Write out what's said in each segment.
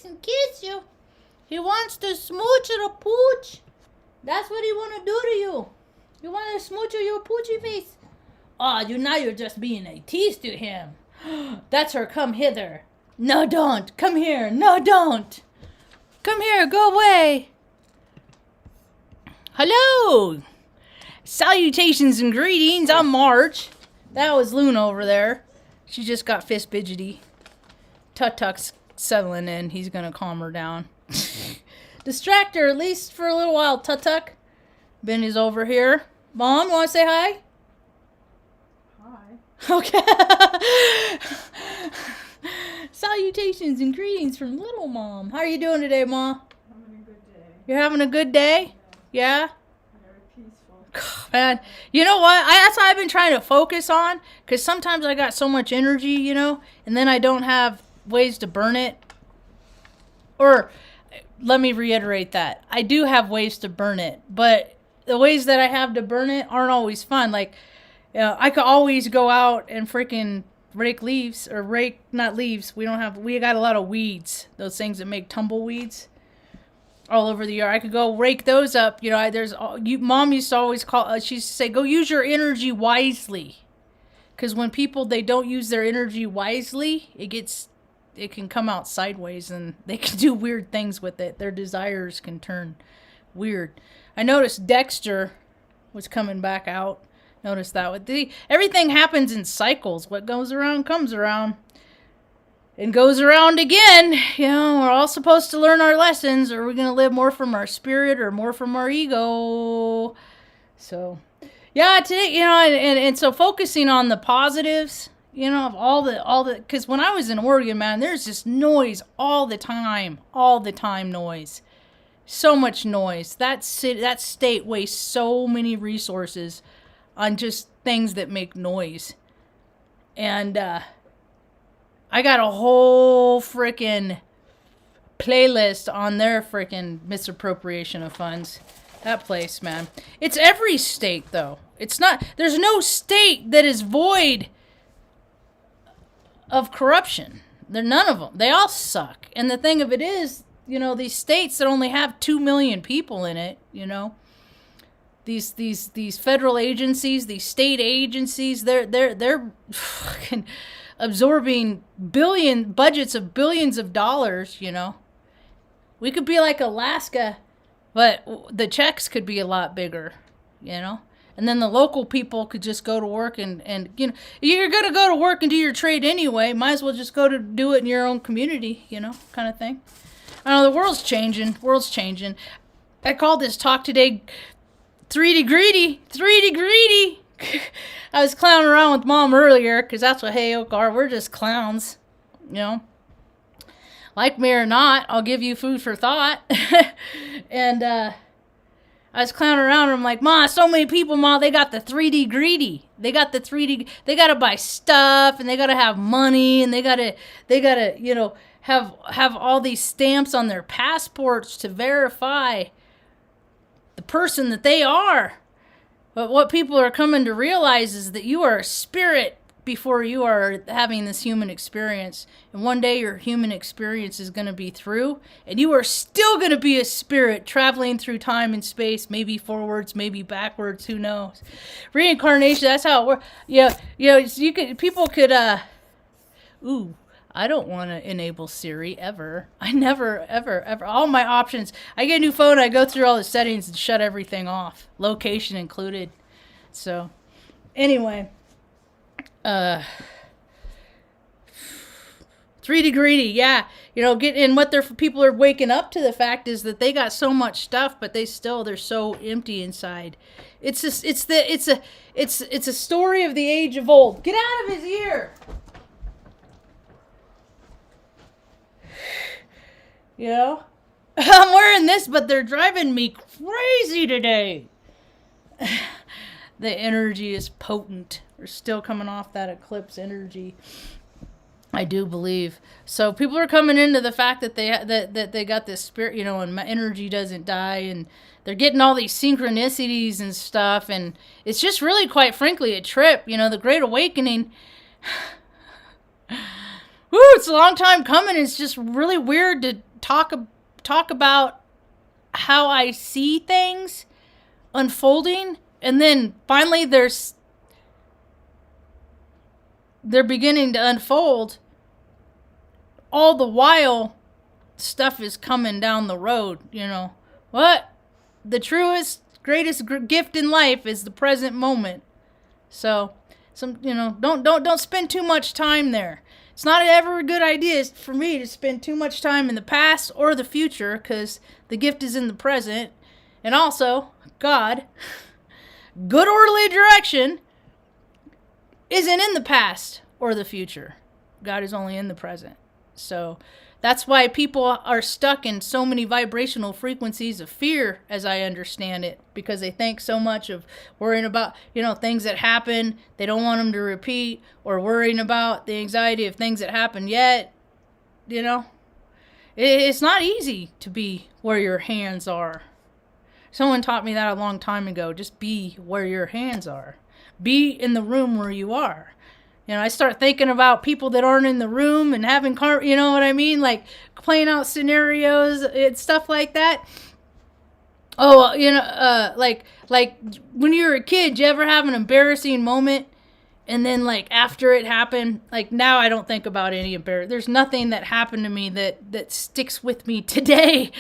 and kiss you. He wants to smooch or pooch. That's what he want to do to you. You want to smooch your poochy face. Oh, now you're just being a tease to him. That's her come hither. No, don't. Come here. No, don't. Come here. Go away. Hello. Salutations and greetings. I'm Marge. That was Luna over there. She just got fist fidgety. Tut-Tuck's settling in. He's going to calm her down. Distract her, at least for a little while, Tut-Tuck. Benny's over here. Mom, want to say hi? Hi. Okay. Salutations and greetings from little Mom. How are you doing today, Ma? Having a good day. You're having a good day? Yeah? Very peaceful. Man, you know what? That's what I've been trying to focus on, because sometimes I got so much energy, you know, and then I don't have ways to burn it. Or, let me reiterate that. I do have ways to burn it, but the ways that I have to burn it aren't always fun. Like, I could always go out and freaking rake leaves, or not leaves. We got a lot of weeds, those things that make tumbleweeds all over the yard. I could go rake those up. You know, Mom used to always she used to say, go use your energy wisely. Because when people, they don't use their energy wisely, it can come out sideways and they can do weird things with it. Their desires can turn weird. I noticed Dexter was coming back out. Notice that with everything happens in cycles. What goes around comes around and goes around again. You know, we're all supposed to learn our lessons. Or we're going to live more from our spirit or more from our ego. So, yeah, today, you know, and so focusing on the positives, you know, of all the, because when I was in Oregon, man, there's just noise all the time noise. So much noise. That state wastes so many resources on just things that make noise. And I got a whole freaking playlist on their freaking misappropriation of funds. That place, man. It's every state, though. It's not, there's no state that is void of corruption. They're none of them. They all suck. And the thing of it is, you know, these states that only have 2 million people in it, you know, these federal agencies, these state agencies, they're fucking absorbing budgets of billions of dollars, you know. We could be like Alaska, but the checks could be a lot bigger, you know. And then the local people could just go to work and you know, you're going to go to work and do your trade anyway. Might as well just go to do it in your own community, you know, kind of thing. I know the world's changing. I called this talk today 3D greedy. I was clowning around with Mom earlier because that's what Hey-Oak are. We're just clowns, you know. Like me or not, I'll give you food for thought. And I was clowning around and I'm like, Ma, so many people, Ma, they got the 3D greedy. They got to buy stuff and they got to have money and they got to, you know, have all these stamps on their passports to verify the person that they are. But what people are coming to realize is that you are a spirit before you are having this human experience. And one day your human experience is going to be through, and you are still going to be a spirit traveling through time and space, maybe forwards, maybe backwards, who knows. Reincarnation, that's how it works. Yeah, people could, I don't want to enable Siri ever. I never, ever. All my options. I get a new phone, I go through all the settings and shut everything off. Location included. So, anyway. 3D greedy, yeah. You know, people are waking up to the fact is that they got so much stuff, but they're so empty inside. It's a story of the age of old. Get out of his ear. You know? I'm wearing this, but they're driving me crazy today. The energy is potent. We're still coming off that eclipse energy, I do believe. So people are coming into the fact that they got this spirit, you know, and my energy doesn't die, and they're getting all these synchronicities and stuff, and it's just really, quite frankly, a trip. You know, the Great Awakening. it's a long time coming. It's just really weird to talk about how I see things unfolding, and then finally they're beginning to unfold. All the while, stuff is coming down the road. What? The truest, greatest gift in life is the present moment. So, don't spend too much time there. It's not ever a good idea for me to spend too much time in the past or the future, because the gift is in the present. And also, God, good orderly direction, isn't in the past or the future. God is only in the present. So that's why people are stuck in so many vibrational frequencies of fear, as I understand it, because they think so much of worrying about, things that happen, they don't want them to repeat, or worrying about the anxiety of things that happened yet. It's not easy to be where your hands are. Someone taught me that a long time ago. Just be where your hands are. Be in the room where you are. I start thinking about people that aren't in the room and having, you know what I mean? Like playing out scenarios and stuff like that. Oh, like when you were a kid, did you ever have an embarrassing moment? And then like after it happened, like now I don't think about any there's nothing that happened to me that sticks with me today.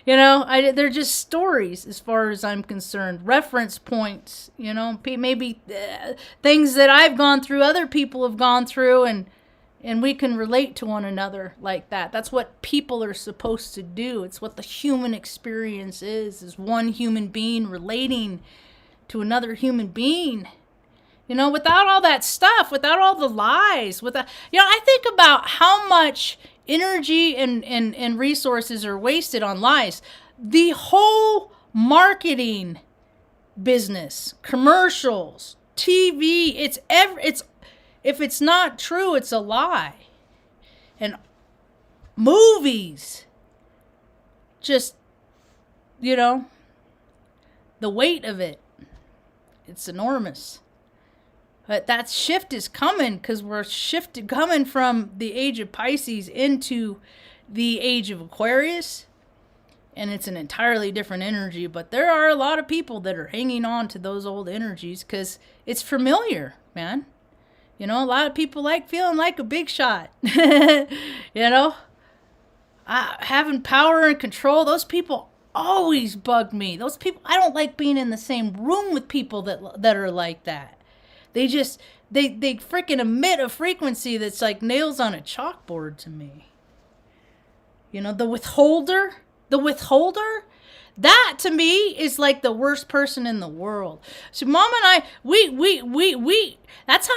They're just stories as far as I'm concerned. Reference points, maybe things that I've gone through, other people have gone through, and we can relate to one another like that. That's what people are supposed to do. It's what the human experience is one human being relating to another human being. Without all that stuff, without all the lies, I think about how much energy and resources are wasted on lies. The whole marketing business, commercials, TV, it's if it's not true, it's a lie. And movies, just, the weight of it, it's enormous. But that shift is coming because we're coming from the age of Pisces into the age of Aquarius. And it's an entirely different energy. But there are a lot of people that are hanging on to those old energies because it's familiar, man. A lot of people like feeling like a big shot. Having power and control, those people always bug me. Those people, I don't like being in the same room with people that are like that. They freaking emit a frequency that's like nails on a chalkboard to me. The withholder, that to me is like the worst person in the world. So Mom and I, we that's how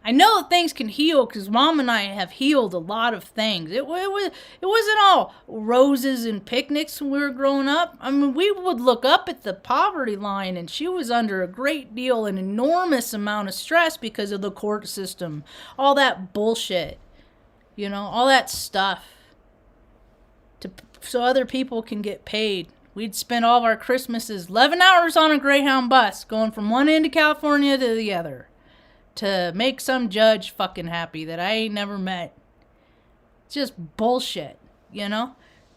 I know things can heal, because Mom and I have healed a lot of things. It wasn't all roses and picnics when we were growing up. I mean, we would look up at the poverty line, and she was under a great deal, an enormous amount of stress because of the court system. All that bullshit. All that stuff. So other people can get paid. We'd spend all of our Christmases 11 hours on a Greyhound bus going from one end of California to the other, to make some judge fucking happy that I ain't never met. It's just bullshit,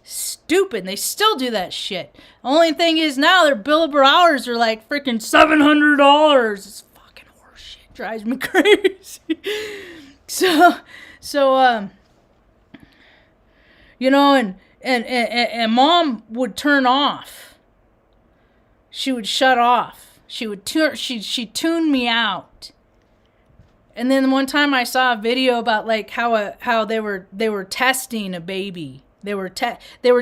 Stupid. They still do that shit. Only thing is now their billable hours are like freaking $700. It's fucking horseshit. Drives me crazy. So, and Mom would turn off. She would shut off. She tuned me out. And then one time I saw a video about like how they were testing a baby. They were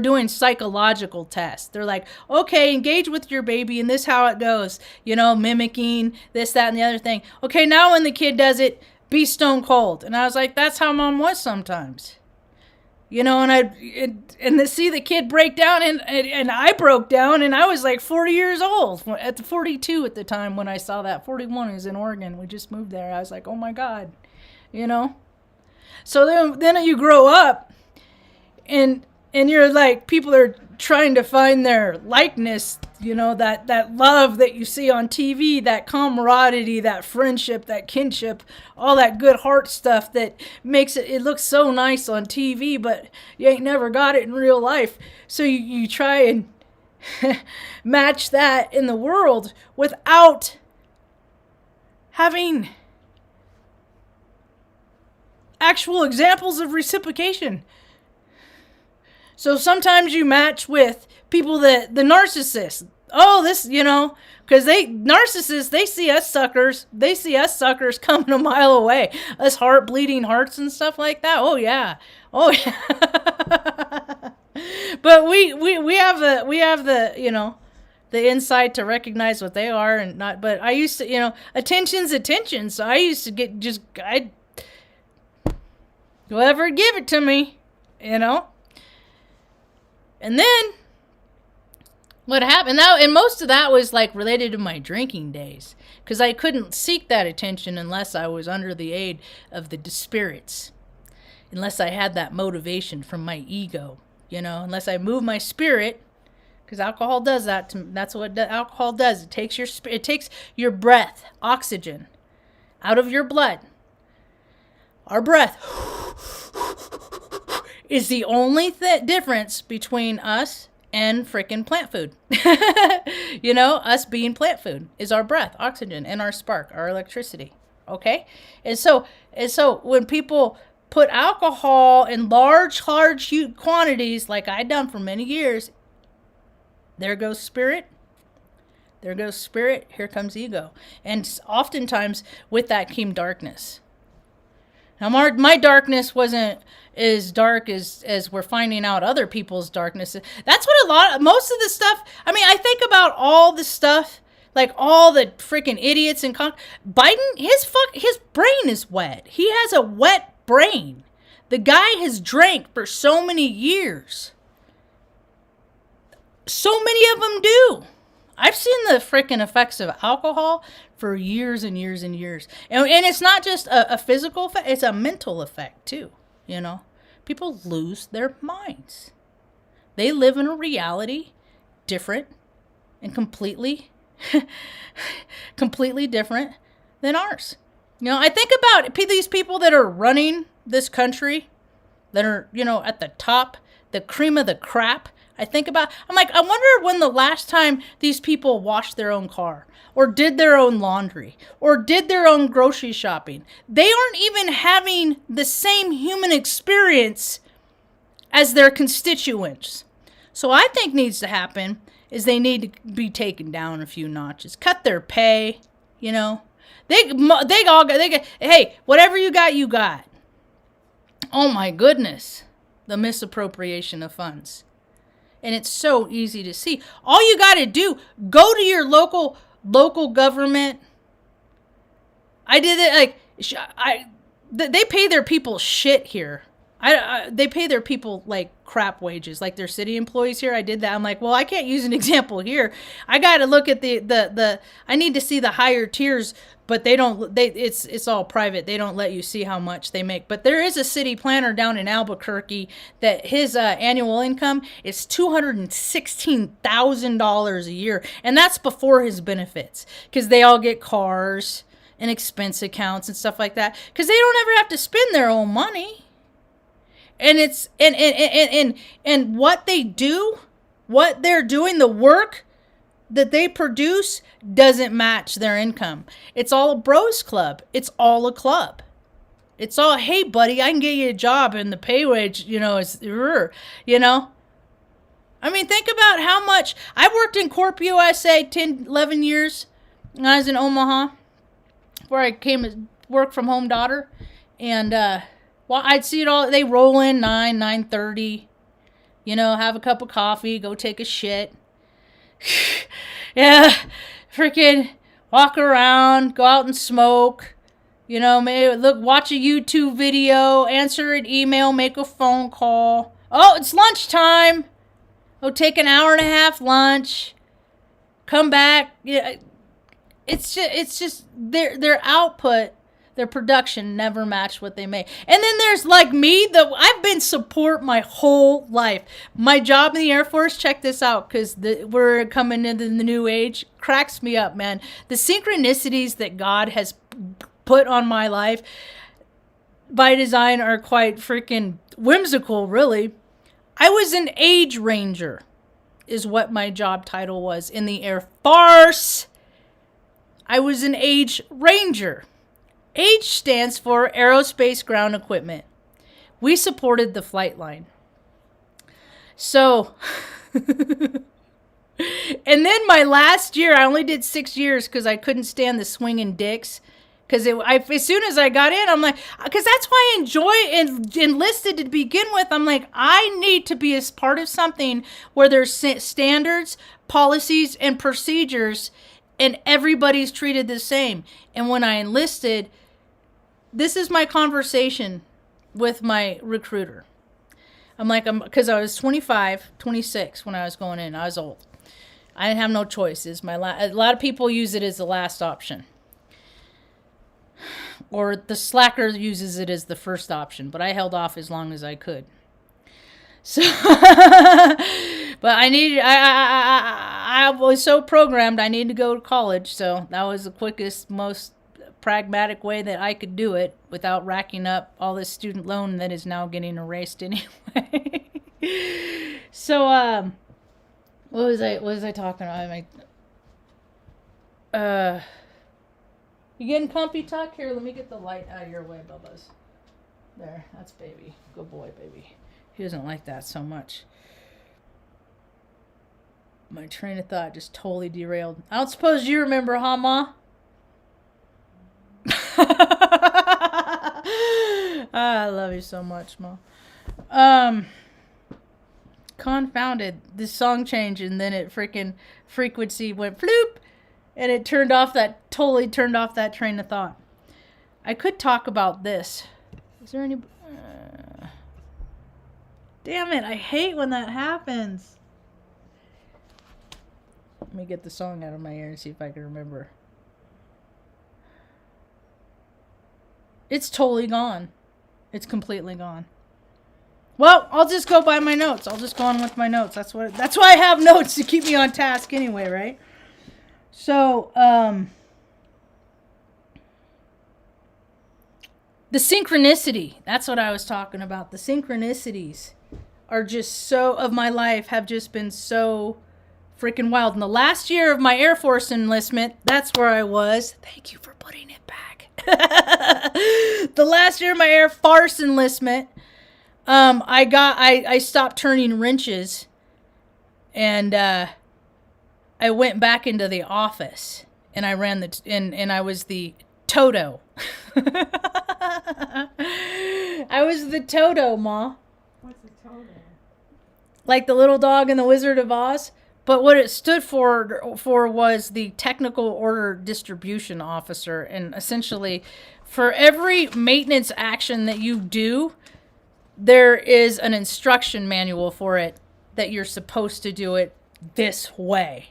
doing psychological tests. They're like, okay, engage with your baby, and this how it goes. Mimicking this, that, and the other thing. Okay, now when the kid does it, be stone cold. And I was like, that's how Mom was sometimes. And to see the kid break down, and I broke down, and I was like 40 years old, at 42 at the time when I saw that. 41, I was in Oregon. We just moved there. I was like, oh my God, So then you grow up, and you're like, people are trying to find their likeness, that love that you see on TV, that camaraderie, that friendship, that kinship, all that good heart stuff that makes it look so nice on TV, but you ain't never got it in real life. So you try and match that in the world without having actual examples of reciprocation. So sometimes you match with people the narcissists. Oh, this, because narcissists, they see us suckers coming a mile away. Us bleeding hearts and stuff like that. Oh yeah. But we have the the insight to recognize what they are and not. But I used to, attention's attention. So I used to get whoever give it to me, And then what happened now, and most of that was like related to my drinking days, because I couldn't seek that attention unless I was under the aid of the spirits, unless I had that motivation from my ego, unless I moved my spirit, because alcohol does that. That's what alcohol does. It takes your breath, oxygen, out of your blood. Our breath is the only difference between us and frickin' plant food. Us being plant food is our breath, oxygen, and our spark, our electricity. Okay? And so when people put alcohol in large quantities, like I done for many years, there goes spirit. There goes spirit. Here comes ego. And oftentimes with that came darkness. Now, my darkness wasn't as dark as we're finding out other people's darkness. That's what most of the stuff, I think about all the stuff, like all the freaking idiots and Biden, his brain is wet. He has a wet brain. The guy has drank for so many years. So many of them do. I've seen the freaking effects of alcohol for years and years and years. And it's not just a physical effect, it's a mental effect too, People lose their minds. They live in a reality different and completely different than ours. I think about these people that are running this country, that are, at the top, the cream of the crap. I wonder when the last time these people washed their own car or did their own laundry or did their own grocery shopping. They aren't even having the same human experience as their constituents. So I think needs to happen is they need to be taken down a few notches, cut their pay, They get, hey, whatever you got, you got. Oh my goodness, the misappropriation of funds. And it's so easy to see. All you got to do, go to your local government. I did it they pay their people shit here. They pay their people like crap wages, like their city employees here. I did that. I'm like, well, I can't use an example here. I got to look at I need to see the higher tiers, but it's all private. They don't let you see how much they make. But there is a city planner down in Albuquerque that his annual income is $216,000 a year. And that's before his benefits, because they all get cars and expense accounts and stuff like that, because they don't ever have to spend their own money. And it's and what they do, what they're doing, the work that they produce doesn't match their income. It's all a bros club. It's all a club. It's all, hey buddy, I can get you a job and the pay wage, is, think about how much. I worked in Corp USA 10, 11 years when I was in Omaha, where I came as work from home daughter. And, I'd see it all. They roll in 9:30, have a cup of coffee, go take a shit. Yeah, freaking walk around, go out and smoke, maybe watch a YouTube video, answer an email, make a phone call. Oh, it's lunchtime. Oh, take an hour and a half lunch. Come back. Yeah, it's just their output. Their production never matched what they made. And then there's like me, I've been support my whole life. My job in the Air Force, check this out, because we're coming into the new age, cracks me up, man. The synchronicities that God has put on my life by design are quite freaking whimsical, really. I was an age ranger, is what my job title was in the Air Force. I was an age ranger. Age stands for Aerospace Ground Equipment. We supported the flight line. So, and then my last year, I only did 6 years because I couldn't stand the swinging dicks. Because as soon as I got in, I'm like, because that's why I enlisted to begin with. I'm like, I need to be a part of something where there's standards, policies, and procedures, and everybody's treated the same. And when I enlisted, this is my conversation with my recruiter. I'm like, because I was 25, 26 when I was going in. I was old. I didn't have no choices. A lot of people use it as the last option. Or the slacker uses it as the first option. But I held off as long as I could. So, but I was so programmed I needed to go to college. So that was the quickest, most pragmatic way that I could do it without racking up all this student loan that is now getting erased anyway. So, what was I talking about? You getting comfy, Tuck? Here, let me get the light out of your way, Bubba's. There, that's baby. Good boy, baby. He doesn't like that so much. My train of thought just totally derailed. I don't suppose you remember, huh, Ma? I love you so much, Ma. Confounded. This song changed and then it freaking frequency went floop and it totally turned off that train of thought. I could talk about this. Is there any... Damn it, I hate when that happens. Let me get the song out of my ear and see if I can remember. It's totally gone. It's completely gone. Well, I'll just go by my notes. I'll just go on with my notes. That's why I have notes, to keep me on task anyway, right? So, the synchronicity. That's what I was talking about. The synchronicities are just so, of my life, have just been so freaking wild. In the last year of my Air Force enlistment, that's where I was. Thank you for putting it back. The last year of my Air Force enlistment, I stopped turning wrenches, and I went back into the office, and I ran and I was the Toto. I was the Toto, Ma. What's a Toto? Like the little dog in the Wizard of Oz. But what it stood for was the Technical Order Distribution Officer. And essentially, for every maintenance action that you do, there is an instruction manual for it that you're supposed to do it this way.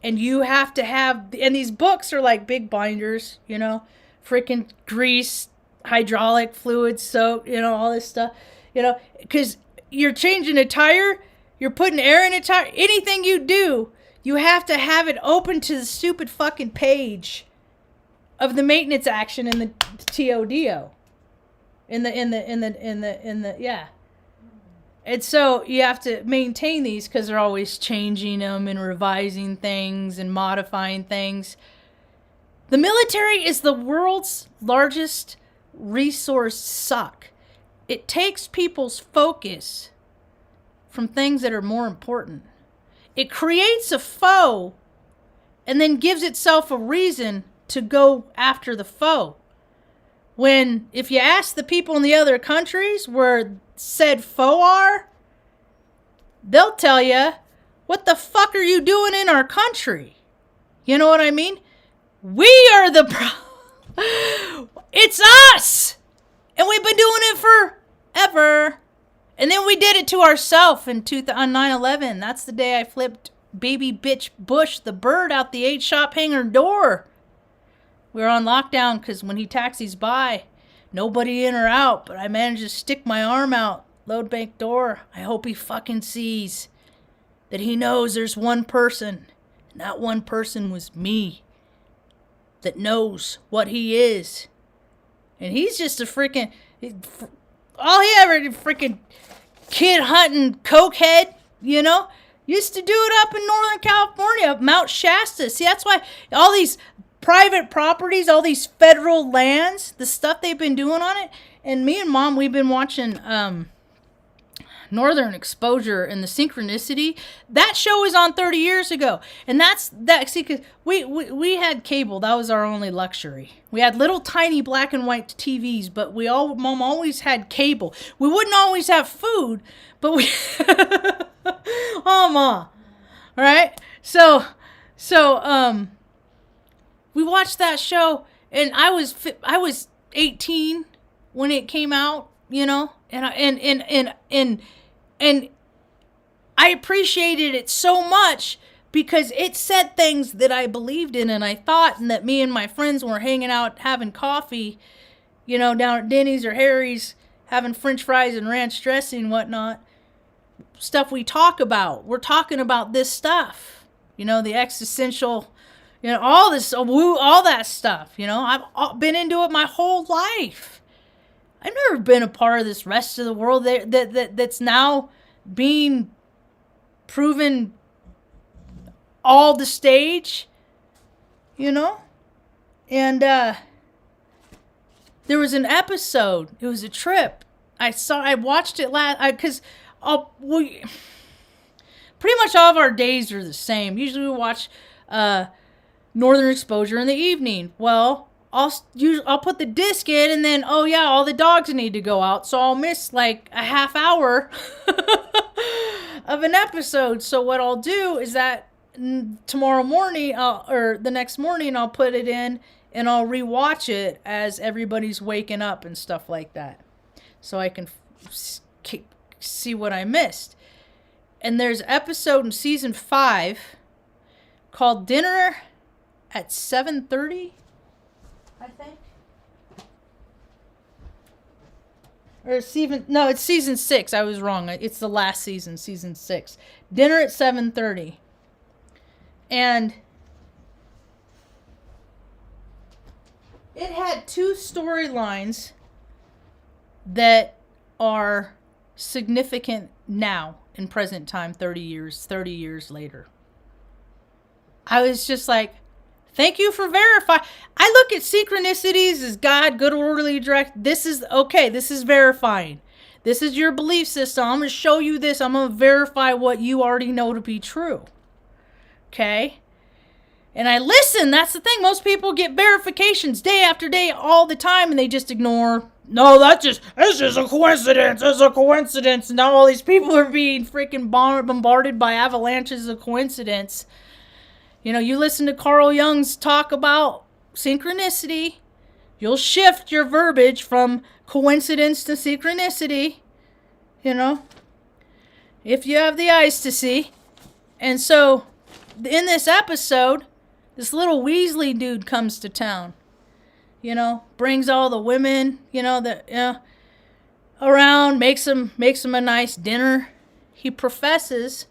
And you have to have... And these books are like big binders, you know? Freaking grease, hydraulic fluid, soap, you know, all this stuff. You know, because you're changing a tire... You're putting air in a tire. Anything you do, you have to have it open to the stupid fucking page of the maintenance action in the TODO. Yeah. And so you have to maintain these because they're always changing them and revising things and modifying things. The military is the world's largest resource suck. It takes people's focus from things that are more important. It creates a foe and then gives itself a reason to go after the foe. When, if you ask the people in the other countries where said foe are, they'll tell you, what the fuck are you doing in our country? You know what I mean? We are the It's us! And we've been doing it forever. And then we did it to ourselves on 9/11. That's the day I flipped baby bitch Bush, the bird, out the 8-shop hangar door. We were on lockdown because when he taxis by, nobody in or out, but I managed to stick my arm out, load bank door. I hope he fucking sees that he knows there's one person, and that one person was me, that knows what he is. And he's just a freaking, all he ever did, freaking kid hunting cokehead, you know? Used to do it up in Northern California, up Mount Shasta. See, that's why all these private properties, all these federal lands, the stuff they've been doing on it. And me and Mom, we've been watching Northern Exposure and the Synchronicity. That show was on 30 years ago. And that's that. See, because we had cable. That was our only luxury. We had little tiny black and white TVs, but Mom always had cable. We wouldn't always have food, but we... Oh, Ma. All right. So, we watched that show, and I was 18 when it came out, you know, and I appreciated it so much because it said things that I believed in and I thought, and that me and my friends were hanging out having coffee, you know, down at Denny's or Harry's, having French fries and ranch dressing and whatnot. Stuff we talk about. We're talking about this stuff, you know, the existential, you know, all this, all that stuff, you know. I've been into it my whole life. I've never been a part of this rest of the world that's now being proven all the stage, you know. And there was an episode. It was a trip. I watched it because pretty much all of our days are the same. Usually we watch Northern Exposure in the evening. Well, I'll put the disc in, and then, oh yeah, all the dogs need to go out, so I'll miss like a half hour of an episode. So what I'll do is that tomorrow morning, or the next morning, I'll put it in and I'll rewatch it as everybody's waking up and stuff like that, so I can see what I missed. And there's an episode in season 5 called Dinner at 7:30, I think. Or it's season 6. I was wrong. It's the last season 6. Dinner at 7:30. And it had 2 storylines that are significant now in present time, 30 years later. I was just like, thank you for verifying. I look at synchronicities as God, good, orderly, direct. This is verifying. This is your belief system. I'm going to show you this. I'm going to verify what you already know to be true. Okay? And I listen. That's the thing. Most people get verifications day after day all the time, and they just ignore. No, it's just a coincidence. It's a coincidence. Now all these people are being freaking bombarded by avalanches of coincidence. You know, you listen to Carl Jung's talk about synchronicity, you'll shift your verbiage from coincidence to synchronicity, you know, if you have the eyes to see. And so, in this episode, this little Weasley dude comes to town, you know, brings all the women, you know, around, makes them a nice dinner. He professes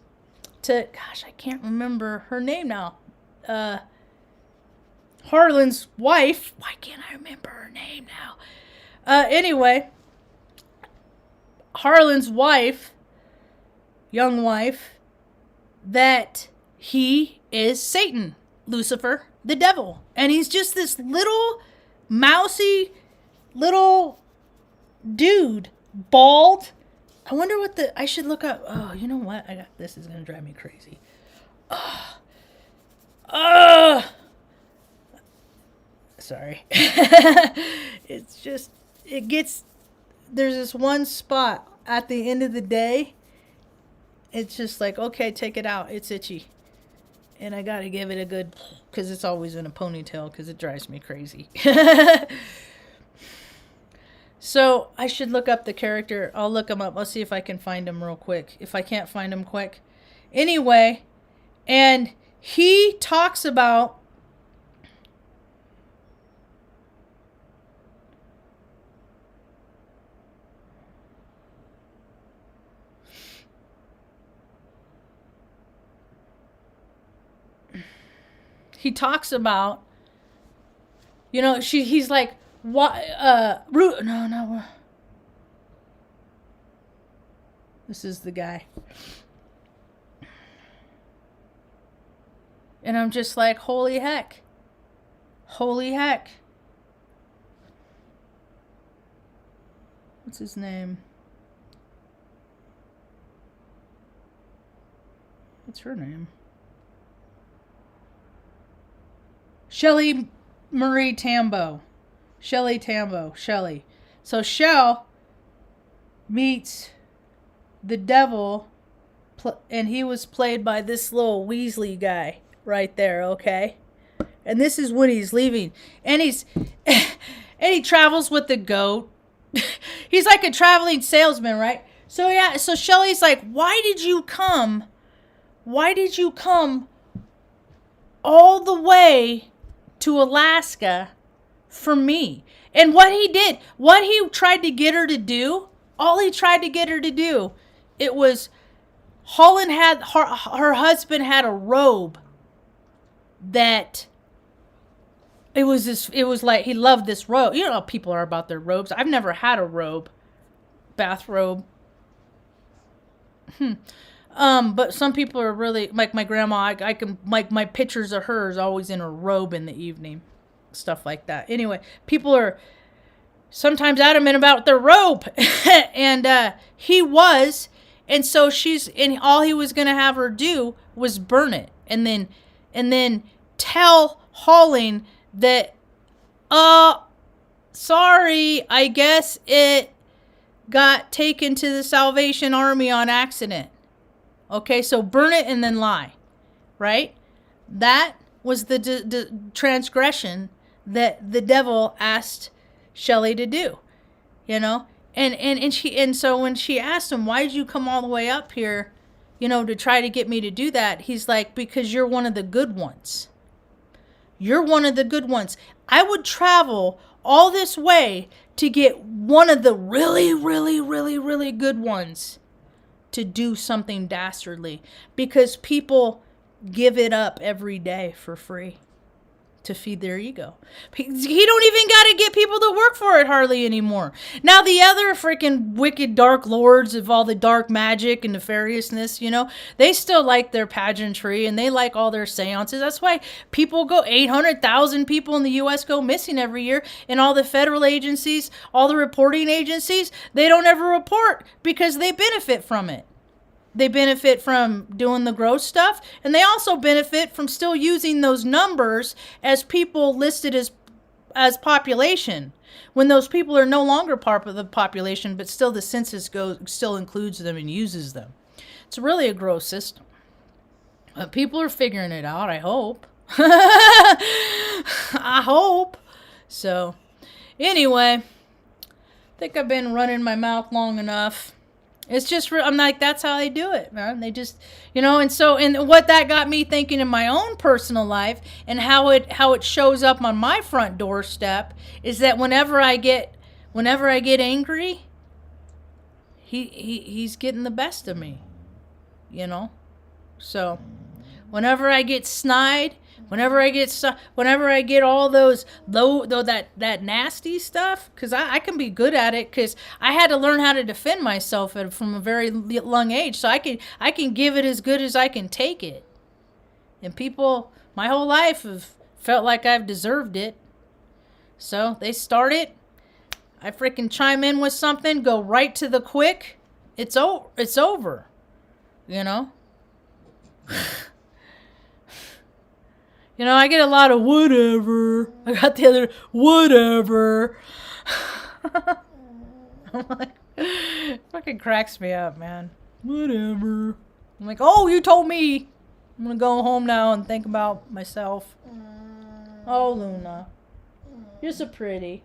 to, gosh, I can't remember her name now. Harlan's wife. Why can't I remember her name now? Anyway, Harlan's wife, young wife, that he is Satan, Lucifer, the devil. And he's just this little, mousy, little dude, bald. I wonder what I should look up. Oh, you know what? This is going to drive me crazy. Sorry. It's just, there's this one spot at the end of the day. It's just like, okay, take it out. It's itchy. And I got to give it a good, because it's always in a ponytail, because it drives me crazy. So I should look up the character. I'll look him up. I'll see if I can find him real quick. If I can't find him quick. Anyway, and he talks about he talks about, you know, he's like, what, no. This is the guy. And I'm just like, holy heck. Holy heck. What's his name? What's her name? Shelley Marie Tambo. Shelley Tambo. Shelley. So Shell meets the devil, and he was played by this little Weasley guy right there, okay? And this is when he's leaving. And he travels with the goat. He's like a traveling salesman, right? So yeah, so Shelley's like, why did you come all the way to Alaska for me? And what he tried to get her to do, it was, Holland had, her husband had a robe that, it was like, he loved this robe. You know how people are about their robes. I've never had a robe, bathrobe. But some people are really, like my grandma, I can, like, my pictures of her is always in a robe in the evening. Stuff like that. Anyway, people are sometimes adamant about their robe. And he was, and so and all he was going to have her do was burn it. And then tell Holling that, sorry, I guess it got taken to the Salvation Army on accident. Okay, so burn it and then lie, right? That was the transgression that the devil asked Shelley to do, you know? And so when she asked him, why did you come all the way up here, you know, to try to get me to do that? He's like, because you're one of the good ones. You're one of the good ones. I would travel all this way to get one of the really, really, really, really good ones to do something dastardly, because people give it up every day for free to feed their ego. He don't even got to get people to work for it hardly anymore. Now the other freaking wicked dark lords of all the dark magic and nefariousness, you know, they still like their pageantry and they like all their seances. That's why people go, 800,000 people in the U.S. go missing every year, and all the federal agencies, all the reporting agencies, they don't ever report because they benefit from it. They benefit from doing the gross stuff, and they also benefit from still using those numbers as people listed as population, when those people are no longer part of the population, but still the census still includes them and uses them. It's really a gross system. People are figuring it out, I hope. I hope. So, anyway, I think I've been running my mouth long enough. It's just, I'm like, that's how they do it, man. They just, you know, and what that got me thinking in my own personal life, and how it shows up on my front doorstep, is that whenever I get angry, he's getting the best of me, you know. So whenever I get snide, whenever I get all those that nasty stuff, because I can be good at it, because I had to learn how to defend myself from a very young age, so I can give it as good as I can take it. And people my whole life have felt like I've deserved it. So they start it, I freaking chime in with something, go right to the quick, it's over, you know. You know, I get a lot of whatever. I got the other whatever. I'm like, it fucking cracks me up, man. Whatever. I'm like, oh, you told me. I'm going to go home now and think about myself. Oh, Luna. You're so pretty.